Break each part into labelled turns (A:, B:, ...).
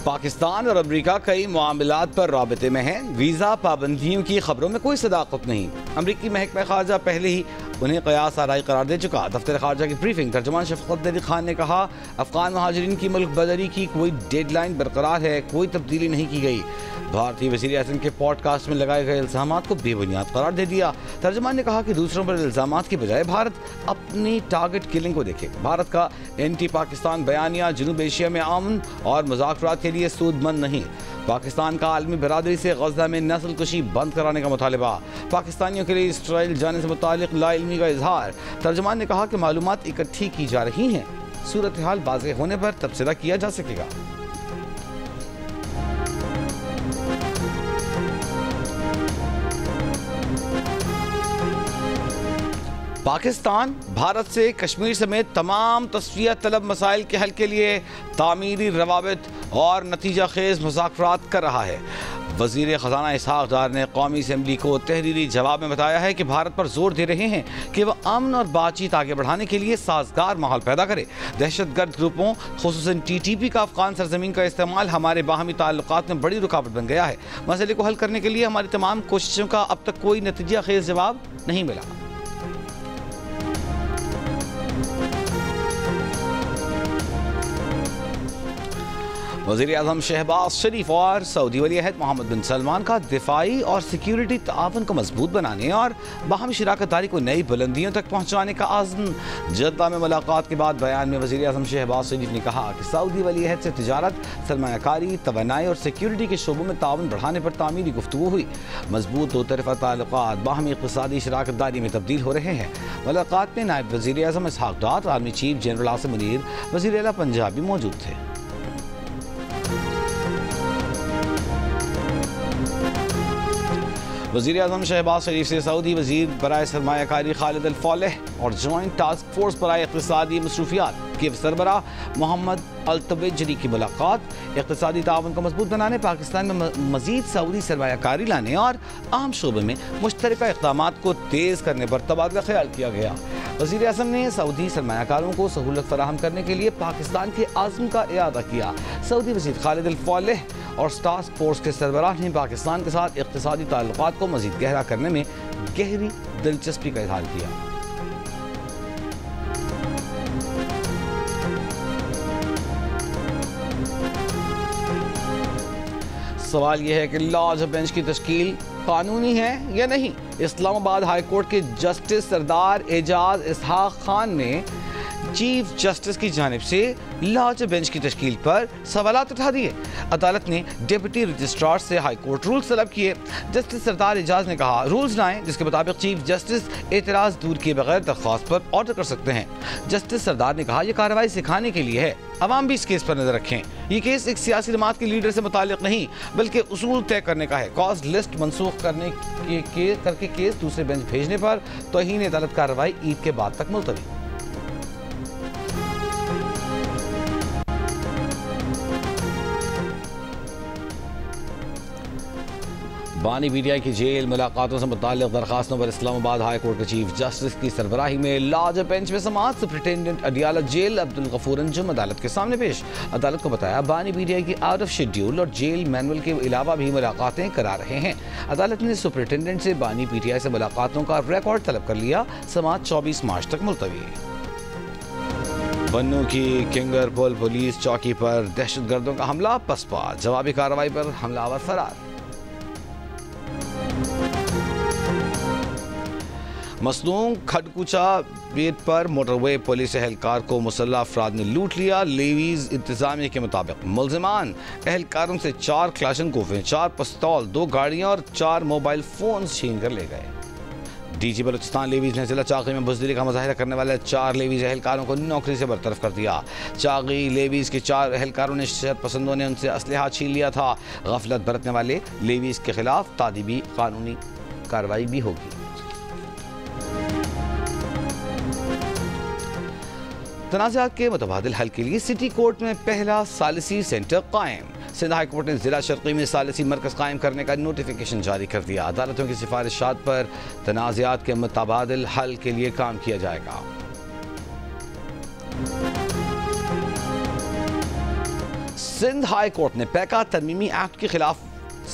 A: पाकिस्तान और अमरीका कई मामलात पर राबते में हैं। वीज़ा पाबंदियों की खबरों में कोई सदाकत नहीं। अमरीकी महकमा खारजा पहले ही उन्हें क़यास आराई करार दे चुका। दफ्तर खारजा की ब्रीफिंग तर्जुमान शफकत नबी खान ने कहा, अफगान महाजरीन की मुल्क बदरी की कोई डेडलाइन बरकरार है, कोई तब्दीली नहीं की गई। भारतीय वज़ीर आज़म के पॉडकास्ट में लगाए गए इल्ज़ामात को बेबुनियाद करार दे दिया। तर्जुमान ने कहा कि दूसरों पर इल्ज़ामात की बजाय भारत अपनी टारगेट किलिंग को देखे। भारत का एंटी पाकिस्तान बयानिया जनूब एशिया में अमन और मुज़ाकरात के लिए सूदमंद नहीं। पाकिस्तान का आलमी बरादरी से गज़ा में नस्ल कुशी बंद कराने का मुतालबा। पाकिस्तानियों के लिए इसराइल जाने से मुतालिक लाइल्मी का इजहार। तर्जुमान ने कहा कि मालूमात इकट्ठी की जा रही हैं, सूरत हाल वाज़ेह होने पर तबसरा किया जा सकेगा। पाकिस्तान भारत से कश्मीर समेत तमाम तस्वीर तलब मसाइल के हल के लिए तामीरी रवाबित और नतीजा खेज मुज़ाकरात कर रहा है। वज़ीर ख़ज़ाना इसहाक़ डार ने कौमी असम्बली को तहरीरी जवाब में बताया है कि भारत पर जोर दे रहे हैं कि वह अमन और बातचीत आगे बढ़ाने के लिए साजगार माहौल पैदा करे। दहशतगर्द ग्रुपों खुसूसन TTP का अफ़गान सरजमीन का इस्तेमाल हमारे बाहमी ताल्लुकात में बड़ी रुकावट बन गया है। मसले को हल करने के लिए हमारी तमाम कोशिशों का अब तक कोई नतीजा खेज जवाब नहीं मिला। वज़ीर आज़म शहबाज शरीफ और सऊदी वली अहद मोहम्मद बिन सलमान का दिफाई और सिक्योरिटी ताउन को मजबूत बनाने और बाहमी शराकतदारी को नई बुलंदियों तक पहुँचाने का आज़म। जद्दा में मुलाकात के बाद बयान में वज़ीर आज़म शहबाज शरीफ ने कहा कि सऊदी वली अहद से तिजारत, सरमायाकारी, तवानाई और सिक्योरिटी के शोबों में ताउन बढ़ाने पर तामीरी गुफ्तगू हुई। मजबूत दो तरफ़ा ताल्लुकात बाहमी इक़्तिसादी शराकतदारी में तब्दील हो रहे हैं। मुलाकात में नायब वज़ीर आज़म Ishaq Dar, army chief general Asim Munir, वज़ीर आला पंजाब भी मौजूद थे। वज़ीर आज़म शहबाज शरीफ से सऊदी वज़ीर बराए सरमायाकारी खालिद अल फालेह और जॉइंट टास्क फोर्स बराए इक़्तिसादी मसरूफियात के सरबराह मोहम्मद अल तवेजरी की मुलाकात। इक़्तिसादी ताउन को मजबूत बनाने, पाकिस्तान में मज़ीद सऊदी सरमायाकारी लाने और अहम शोबे में मुश्तरका इक़दामात को तेज़ करने पर तबादला ख्याल किया गया। वज़ीर आज़म ने सऊदी सरमायाकारों को सहूलत फराहम करने के लिए पाकिस्तान के आज़म का इआदा किया। सऊदी वज़ीर खालिद अल फालेह और टास्क फोर्स के सरबराह ने पाकिस्तान के साथ इक़्तिसादी ताल्लुकात को मज़ीद गहरा करने में गहरी दिलचस्पी का इज़हार किया। सवाल यह है कि लॉज बेंच की तश्कील कानूनी है या नहीं। इस्लामाबाद हाई कोर्ट के जस्टिस सरदार एजाज इसहाक खान ने चीफ जस्टिस की जानिब से लॉज बेंच की तश्कील पर सवालात उठा दिए। अदालत ने डिप्टी रजिस्ट्रार से हाई कोर्ट रूल्स तलब किए। जस्टिस सरदार एजाज ने कहा, रूल्स लाएं जिसके मुताबिक चीफ जस्टिस एतराज़ दूर किए बगैर दरख्वास्त पर ऑर्डर कर सकते हैं। जस्टिस सरदार ने कहा, यह कार्रवाई सिखाने के लिए है, अवाम भी इस केस पर नजर रखें। ये केस एक सियासी जमात के लीडर से मुताल्लिक नहीं बल्कि उसूल तय करने का है। कॉज लिस्ट मनसूख करके केस दूसरे बेंच भेजने पर तौहीन अदालत कार्रवाई ईद के बाद तक मुलतवी। बानी पीटीआई की जेल मुलाकातों से मुताल्लिक़ दरखास्तों पर इस्लामाबाद हाई कोर्ट के चीफ जस्टिस की सरबराही में लॉज बेंच में समाअत। सुप्रिटेंडेंट अडियाला जेल अब्दुल गफूर अंजुम अदालत के सामने पेश। अदालत को बताया, बानी पीटीआई की आउट ऑफ शेड्यूल और जेल मैनुअल के अलावा भी मुलाकातें करा रहे हैं। अदालत ने सुप्रिटेंडेंट से बानी पीटीआई से मुलाकातों का रिकॉर्ड तलब कर लिया। समाअत 24 मार्च तक मुलतवी। बन्नू की किंगरपुल पुलिस चौकी पर दहशतगर्दों का हमला पसपा। जवाबी कार्रवाई पर हमलावर फरार। मसनून खडकुचा बेट पर मोटरवे पुलिस एहलकार को मुसल्लह अफराद ने लूट लिया। लेवीज इंतजामिया के मुताबिक मुल्जिमान एहलकारों से 4 क्लाशनकोवें, 4 पिस्तौल, 2 गाड़ियां और 4 मोबाइल फोन छीन कर ले गए। डीजी बलूचिस्तान लेवीज ने जिला चागी में बुज़दिली का मुजाहिरा करने वाले 4 लेवीज एहलकारों को नौकरी से बरतरफ कर दिया। चागी लेवीज के 4 एहलकारों ने शर पसंदों ने उनसे असलहा छीन लिया था। गफलत बरतने वाले लेवीज के खिलाफ तादीबी कानूनी कार्रवाई भी होगी। तनाज़ात के मुतबादिल हल के लिए सिटी कोर्ट में पहला सालिसी सेंटर कायम। सिंध हाई कोर्ट ने जिला शर्की में सालिसी मरकज़ कायम करने का नोटिफिकेशन जारी कर दिया। अदालतों की सिफारिशात पर तनाज़ात के मुतबादिल हल के लिए काम किया जाएगा। सिंध हाई कोर्ट ने पैका तरमीमी एक्ट के खिलाफ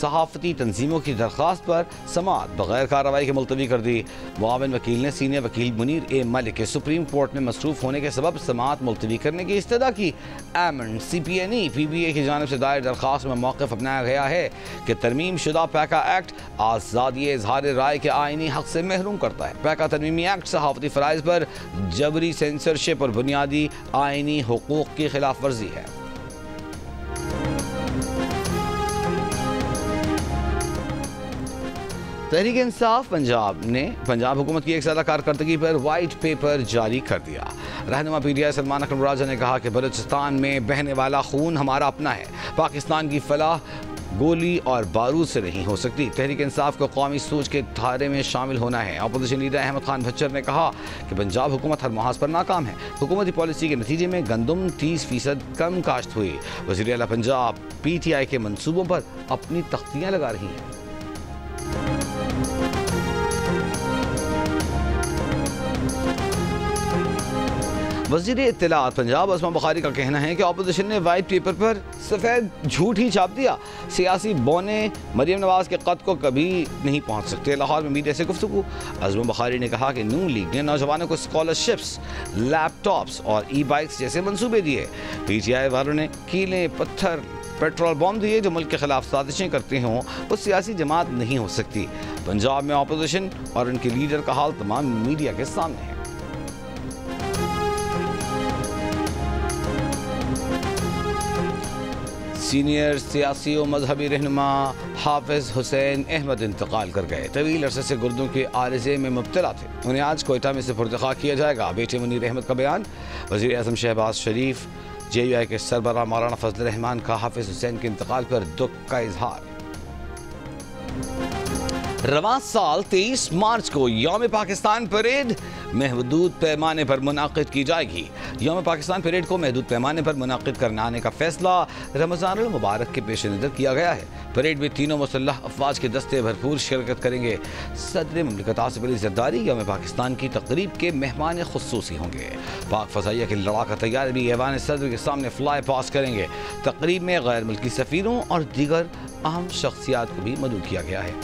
A: सहाफती तंजीमों की दरख्वास्त पर समाअत बगैर कार्रवाई के मुलतवी कर दी। मुआविन वकील ने सीनियर वकील मुनीर ए मलिक के सुप्रीम कोर्ट में मसरूफ होने के सबब समाअत मुलतवी करने की इस्तदा की। एमन CPNE PBA की जानिब से दायर दरख्वास्त में मौक़िफ़ अपनाया गया है कि तरमीम शुदा पैका एक्ट आज़ादी इज़हार राय के आइनी हक से महरूम करता है। पैका तरमीमी एक्ट सहाफती फ़राइज़ पर जबरी सेंसरशिप और बुनियादी आइनी हुकूक़ की खिलाफ वर्जी है। तहरीक इंसाफ पंजाब ने पंजाब हुकूमत की एक साला कारकर्दगी पर वाइट पेपर जारी कर दिया। रहनुमा PTI सलमान अकरम राजा ने कहा कि बलूचिस्तान में बहने वाला खून हमारा अपना है। पाकिस्तान की फलाह गोली और बारूद से नहीं हो सकती। तहरीक इंसाफ को कौमी सोच के धारे में शामिल होना है। अपोजिशन लीडर अहमद खान भच्चर ने कहा कि पंजाब हुकूमत हर महाज पर नाकाम है। हुकूमती पॉलिसी के नतीजे में गंदम 30% कम काश्त हुई। वज़ीर आला पंजाब PTI के मंसूबों पर अपनी तख्तियाँ लगा रही हैं। वज़ीर इत्तलात पंजाब अस्मा बुखारी का कहना है कि अपोजिशन ने वाइट पेपर पर सफ़ेद झूठ ही छाप दिया। सियासी बौने मरियम नवाज के कद को कभी नहीं पहुंच सकते। लाहौर में मीडिया से गुफ्तगू अस्मा बुखारी ने कहा कि नून लीग ने नौजवानों को स्कॉलरशिप्स, लैपटॉप्स और ई-बाइक्स जैसे मंसूबे दिए। PTI वालों ने कीलें, पत्थर, पेट्रोल बम दिए। जो मुल्क के खिलाफ साजिशें करते हों वो सियासी जमात नहीं हो सकती। पंजाब में अपोजिशन और उनके लीडर का हाल तमाम मीडिया के सामने है। सीनियर सियासी और मजहबी रहनुमा हाफिज हुसैन अहमद इंतकाल कर गए। तवील अरसे से गुर्दों के आरिजे में मुब्तला थे। उन्हें आज कोयटा में सुपुर्द-ए-खाक किया जाएगा। बेटे मुनीर अहमद का बयान। वज़ीर आज़म शहबाज शरीफ, JUI के सरबराह मौलाना फजल रहमान का हाफिज हुसैन के इंतकाल पर दुख का इजहार। रवां साल 23 मार्च को यौम पाकिस्तान परेड महदूद पैमाने पर मुनाकिद की जाएगी। यौम पाकिस्तान परेड को महदूद पैमाने पर मुनाकिद करने का फैसला रमज़ानुल मुबारक के पेश नज़र किया गया है। परेड में तीनों मुसल्लह अफवाज के दस्ते भरपूर शिरकत करेंगे। सदर ममलिकत आसिफ अली ज़रदारी यौम पाकिस्तान की तकरीब के मेहमान खुसूसी होंगे। पाक फ़ज़ाइया के लड़ाका तैयार भी ऐवान सदर के सामने फ्लाई पास करेंगे। तकरीब में गैर मुल्की सफ़ीरों और दीगर अहम शख्सियात को भी मदऊ किया गया है।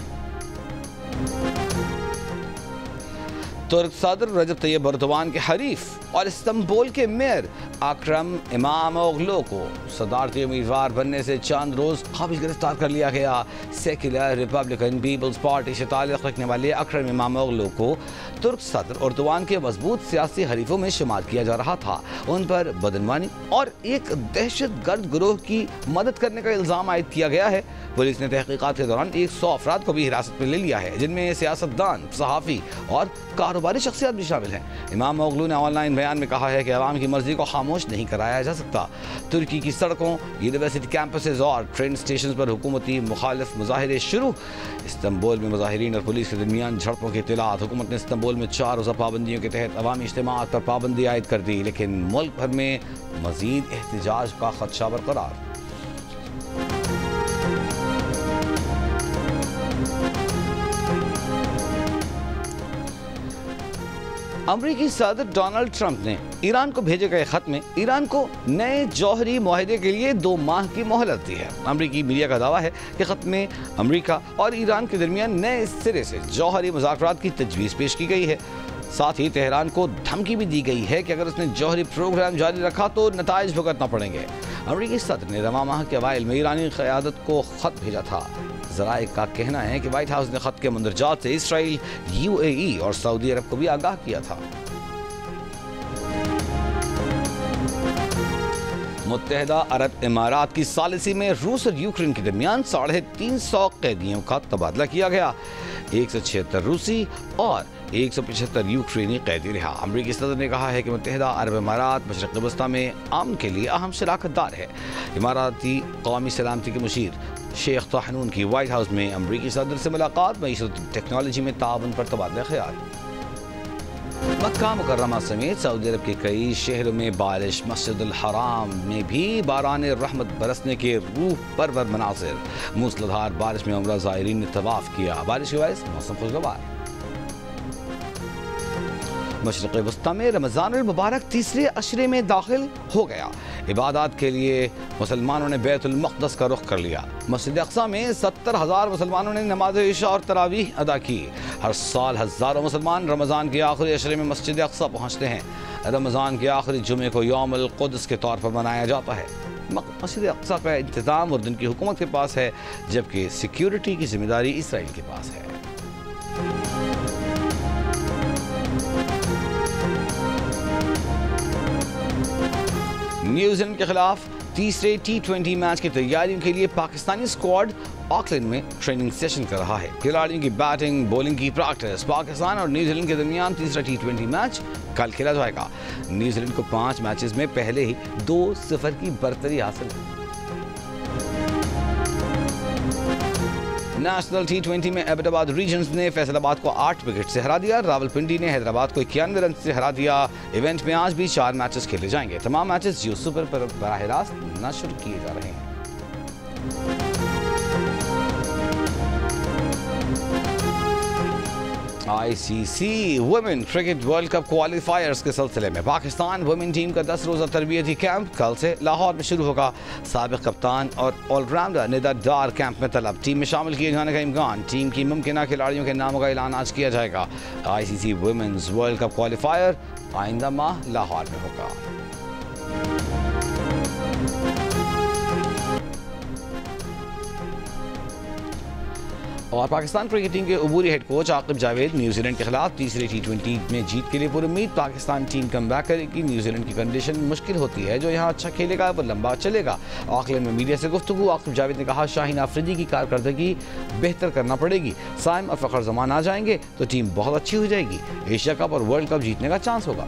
A: तुर्क सदर रजब तैयब एर्दोगान के हरीफ और इस्तांबुल के मेयर अकरम इमामोग्लू को सदारती उम्मीदवार बनने से चंद रोज़ कबल गिरफ्तार कर लिया गया। सेक्युलर रिपब्लिकन पीपल्स पार्टी से ताल्लुक़ रखने वाले अकरम इमामोग्लू को तुर्क सदर एर्दोगान के मजबूत सियासी हरीफों में शुमार किया जा रहा था। उन पर बदनवानी और एक दहशतगर्द गिरोह की मदद करने का इल्ज़ाम आयद किया गया है। पुलिस ने तहकीकात के दौरान 100 अफराद को भी हिरासत में ले लिया है, जिनमें सियासतदान, सहाफ़ी और कारोबारी शख्सियात भी शामिल हैं। इमामोग्लू ने ऑनलाइन बयान में कहा है कि अवाम की मर्जी को खामोश नहीं कराया जा सकता। तुर्की की सड़कों, यूनिवर्सिटी कैंपसेस और ट्रेन स्टेशन पर हुकूमती मुखालिफ मुजाहिरे शुरू। इस्तांबुल में मुजाहिरीन और पुलिस के दरमियान झड़पों की इत्तलात। हुकूमत ने इस्तांबुल में 4 रोज़ा पाबंदियों के तहत अवामी इज्तिमाअत पर पाबंदी आयद कर दी, लेकिन मुल्क भर में मजीद एहतजाज का खदशा बरकरार। अमरीकी सदर डोनाल्ड ट्रंप ने ईरान को भेजे गए खत में ईरान को नए जौहरी मुआहदे के लिए 2 माह की मोहलत दी है। अमरीकी मीडिया का दावा है कि खत में अमरीका और ईरान के दरमियान नए सिरे से जौहरी मुज़ाकरात की तजवीज़ पेश की गई है। साथ ही तेहरान को धमकी भी दी गई है कि अगर उसने जौहरी प्रोग्राम जारी रखा तो नताइज भुगतना पड़ेंगे। अमरीकी सदर ने रवां माह के अवाइल में ईरानी क़यादत को खत भेजा था। ज़राए का कहना है कि व्हाइट हाउस ने खत के मंदरजात से इसराइल, UAE और सऊदी अरब को भी आगाह किया था। मुत्तहिदा अरब इमारात की सालिसी में रूस और यूक्रेन के दरमियान 350 कैदियों का तबादला किया गया। 176 रूसी और 175 यूक्रेनी कैदी रिहा। अमरीकी सदर ने कहा है कि मुत्तहिदा अरब इमारात मशरिक़ वस्ता में अमन के लिए अहम शराकतदार है। इमाराती कौमी सलामती के मुशीर शेख ताहनून की व्हाइट हाउस में अमरीकी सदर से मुलाकात। मईशत टेक्नोलॉजी में ताउन पर तबादला ख्याल। मक्का मुकर्रमा समेत सऊदी अरब के कई शहरों में बारिश। मस्जिदुल हराम में भी बारान रहमत बरसने के रूह परवर मनासिर। मूसलाधार बारिश में उम्रा ज़ायरीन ने तवाफ किया। बारिश की वजह से मौसम खुशगवार। मशरिक़ वस्ता में रमज़ानुल मुबारक तीसरे अशरे में दाखिल हो गया। इबादत के लिए मुसलमानों ने बैतुल मक़दस का रुख कर लिया। मस्जिद अक़सा में 70,000 मुसलमानों ने नमाज इशा और तरावीह अदा की। हर साल हज़ारों मुसलमान रमज़ान के आखिरी अशरे में मस्जिद अक़सा पहुँचते हैं। रमज़ान के आखिरी जुमे को यौमुल क़ुद्स के तौर पर मनाया जाता है। मस्जिद अक़सा का इंतज़ाम उर्दन की हुकूमत के पास है, जबकि सिक्योरिटी की जिम्मेदारी इसराइल के पास है। न्यूजीलैंड के खिलाफ तीसरे T20 मैच की तैयारियों के लिए पाकिस्तानी स्क्वाड ऑकलैंड में ट्रेनिंग सेशन कर रहा है। खिलाड़ियों की बैटिंग बॉलिंग की प्रैक्टिस। पाकिस्तान और न्यूजीलैंड के दरमियान तीसरा T20 मैच कल खेला जाएगा। न्यूजीलैंड को 5 मैचेस में पहले ही 2-0 की बरतरी हासिल है। नेशनल T20 में अहमदाबाद रीजन्स ने फैसलाबाद को 8 विकेट से हरा दिया। रावलपिंडी ने हैदराबाद को 91 रन से हरा दिया। इवेंट में आज भी 4 मैचेस खेले जाएंगे। तमाम मैचेस जियो सुपर पर बराह रास्त नशर किए जा रहे हैं। ICC women cricket world cup क्वालिफायर्स के सिलसिले में पाकिस्तान वुमेन टीम का 10 रोज़ा तरबियती कैंप कल से लाहौर में शुरू होगा। साबिक़ कप्तान और ऑलराउंडर निदा डार कैंप में तलब। टीम में शामिल किए जाने का इम्कान। टीम की मुमकिन खिलाड़ियों के नामों का ऐलान आज किया जाएगा। ICC women's world cup qualifier आइंदा माह लाहौर में होगा। और पाकिस्तान क्रिकेट टीम के अबूरी head coach Aqib Javed New Zealand के खिलाफ तीसरे T20 में जीत के लिए पूरी उम्मीद। पाकिस्तान टीम कम बैक करेगी। न्यूजीलैंड की कंडीशन मुश्किल होती है। जो यहाँ अच्छा खेलेगा वो लंबा चलेगा। ऑकलैंड में मीडिया से गुफ्तगू आकिब जावेद ने कहा, शाहीन आफरीदी की कारकर्दगी बेहतर करना पड़ेगी। साइम और फ़खर जमान आ जाएंगे तो टीम बहुत अच्छी हो जाएगी। एशिया कप और वर्ल्ड कप जीतने का चांस होगा।